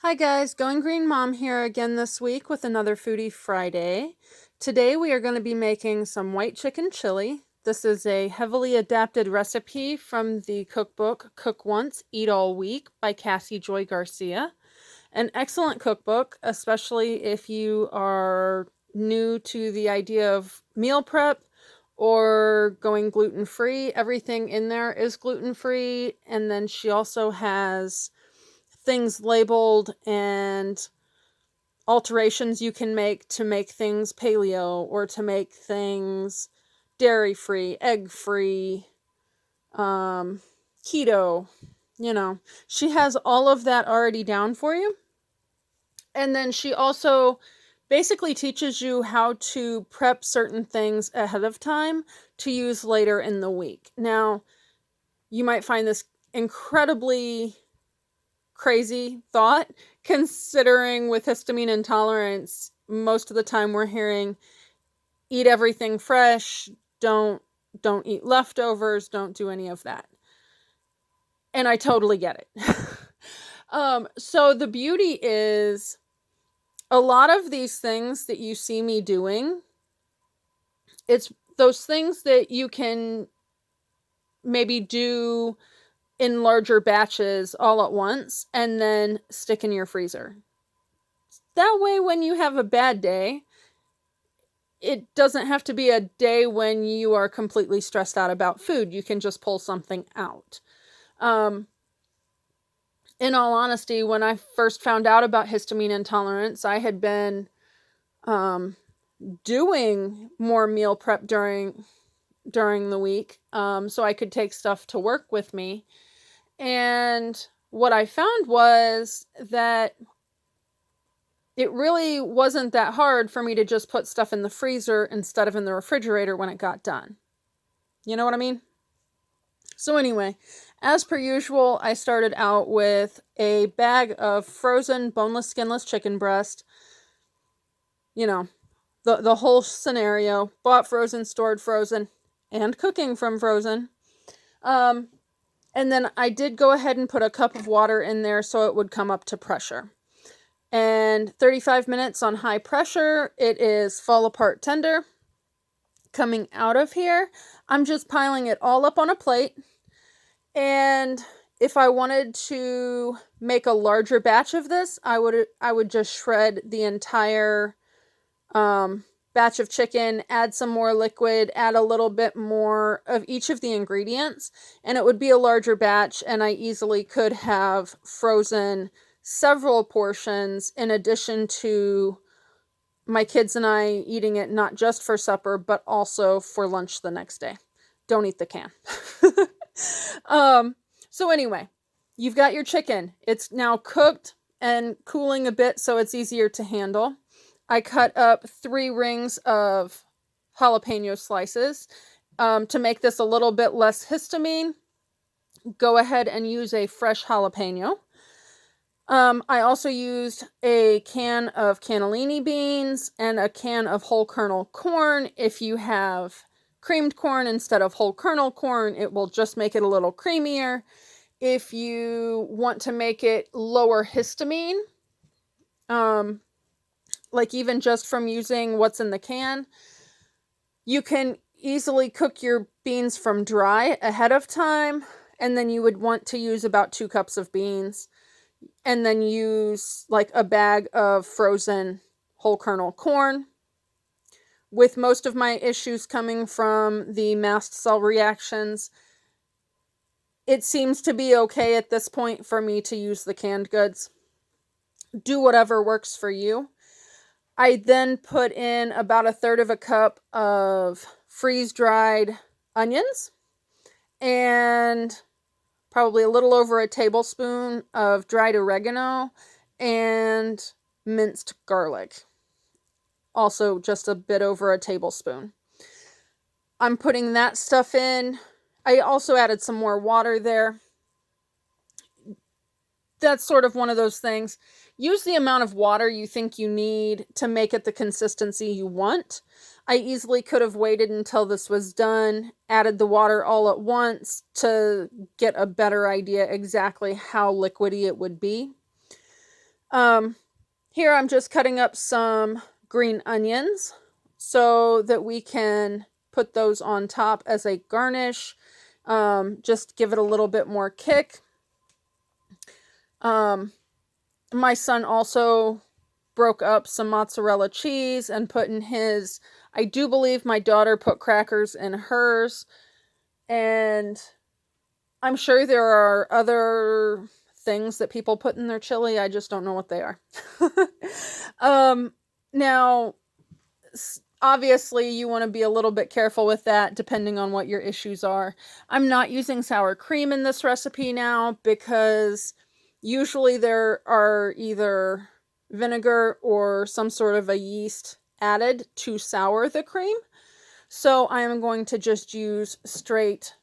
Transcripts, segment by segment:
Hi guys, Going Green Mom here again this week with another Foodie Friday. Today we are going to be making some white chicken chili. This is a heavily adapted recipe from the cookbook Cook Once, Eat All Week by Cassie Joy Garcia. An excellent cookbook, especially if you are new to the idea of meal prep or going gluten-free. Everything in there is gluten-free, and then she also has things labeled and alterations you can make to make things paleo or to make things dairy-free, egg-free, keto. She has all of that already down for you. And then she also basically teaches you how to prep certain things ahead of time to use later in the week. Now, you might find this incredibly crazy thought, considering with histamine intolerance, most of the time we're hearing eat everything fresh, don't eat leftovers, don't do any of that. And I totally get it. So the beauty is a lot of these things that you see me doing, it's those things that you can maybe do in larger batches all at once and then stick in your freezer. That way, when you have a bad day, it doesn't have to be a day when you are completely stressed out about food. You can just pull something out. In all honesty, when I first found out about histamine intolerance, I had been doing more meal prep during the week, so I could take stuff to work with me. And what I found was that it really wasn't that hard for me to just put stuff in the freezer instead of in the refrigerator when it got done. You know what I mean? So anyway, as per usual, I started out with a bag of frozen boneless, skinless chicken breast. The whole scenario. Bought frozen, stored frozen, and cooking from frozen. And then I did go ahead and put a cup of water in there so it would come up to pressure. And 35 minutes on high pressure, it is fall apart tender. Coming out of here, I'm just piling it all up on a plate. And if I wanted to make a larger batch of this, I would just shred the entire batch of chicken, add some more liquid, add a little bit more of each of the ingredients, and it would be a larger batch, and I easily could have frozen several portions in addition to my kids and I eating it not just for supper, but also for lunch the next day. Don't eat the can. So anyway, you've got your chicken. It's now cooked and cooling a bit so it's easier to handle. I cut up 3 rings of jalapeno slices. To make this a little bit less histamine, go ahead and use a fresh jalapeno. I also used a can of cannellini beans and a can of whole kernel corn. If you have creamed corn instead of whole kernel corn, it will just make it a little creamier. If you want to make it lower histamine, like even just from using what's in the can, you can easily cook your beans from dry ahead of time, and then you would want to use about 2 cups of beans, and then use like a bag of frozen whole kernel corn. With most of my issues coming from the mast cell reactions, it seems to be okay at this point for me to use the canned goods. Do whatever works for you. I then put in about 1/3 of a cup of freeze-dried onions and probably a little over a tablespoon of dried oregano and minced garlic. Also just a bit over a tablespoon. I'm putting that stuff in. I also added some more water there. That's sort of one of those things. Use the amount of water you think you need to make it the consistency you want. I easily could have waited until this was done, added the water all at once to get a better idea exactly how liquidy it would be. Here I'm just cutting up some green onions so that we can put those on top as a garnish. Just give it a little bit more kick. My son also broke up some mozzarella cheese and put in his. I do believe my daughter put crackers in hers, and I'm sure there are other things that people put in their chili. I just don't know what they are. Now, obviously, you want to be a little bit careful with that depending on what your issues are. I'm not using sour cream in this recipe now because usually there are either vinegar or some sort of a yeast added to sour the cream. So I am going to just use straight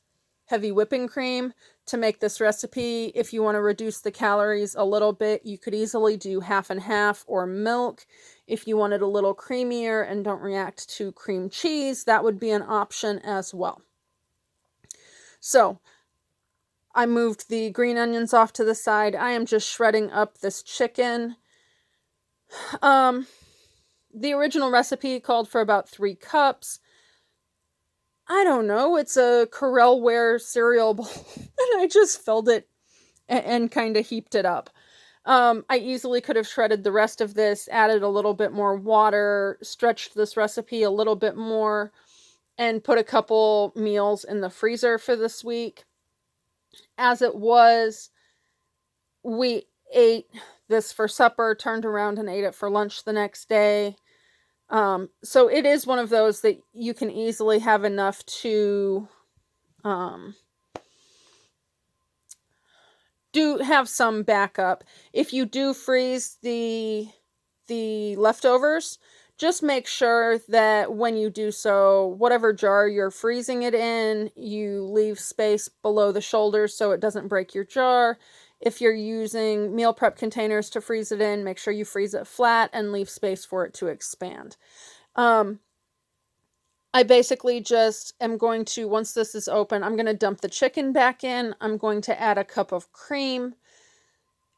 heavy whipping cream to make this recipe. If you want to reduce the calories a little bit, you could easily do half and half, or milk. If you want it a little creamier and don't react to cream cheese, that would be an option as well. So I moved the green onions off to the side. I am just shredding up this chicken. The original recipe called for about 3 cups. I don't know, it's a Corelware cereal bowl, and I just filled it and kind of heaped it up. I easily could have shredded the rest of this, added a little bit more water, stretched this recipe a little bit more, and put a couple meals in the freezer for this week. As it was, we ate this for supper, turned around and ate it for lunch the next day. So it is one of those that you can easily have enough to have some backup. If you do freeze the leftovers, just make sure that when you do so, whatever jar you're freezing it in, you leave space below the shoulders so it doesn't break your jar. If you're using meal prep containers to freeze it in, make sure you freeze it flat and leave space for it to expand. I basically just am going to, once this is open, I'm going to dump the chicken back in. I'm going to add a cup of cream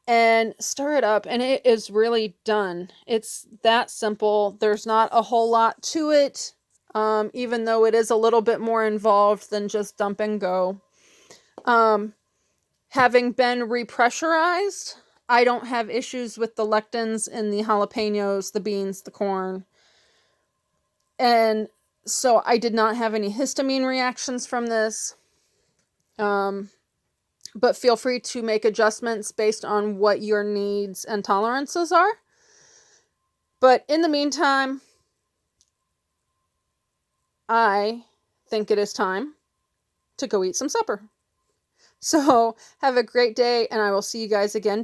and stir it up, and it is really done. It's that simple. There's not a whole lot to it, even though it is a little bit more involved than just dump and go. Having been repressurized, I don't have issues with the lectins in the jalapenos, the beans, the corn. And so I did not have any histamine reactions from this. But feel free to make adjustments based on what your needs and tolerances are. But in the meantime, I think it is time to go eat some supper. So have a great day, and I will see you guys again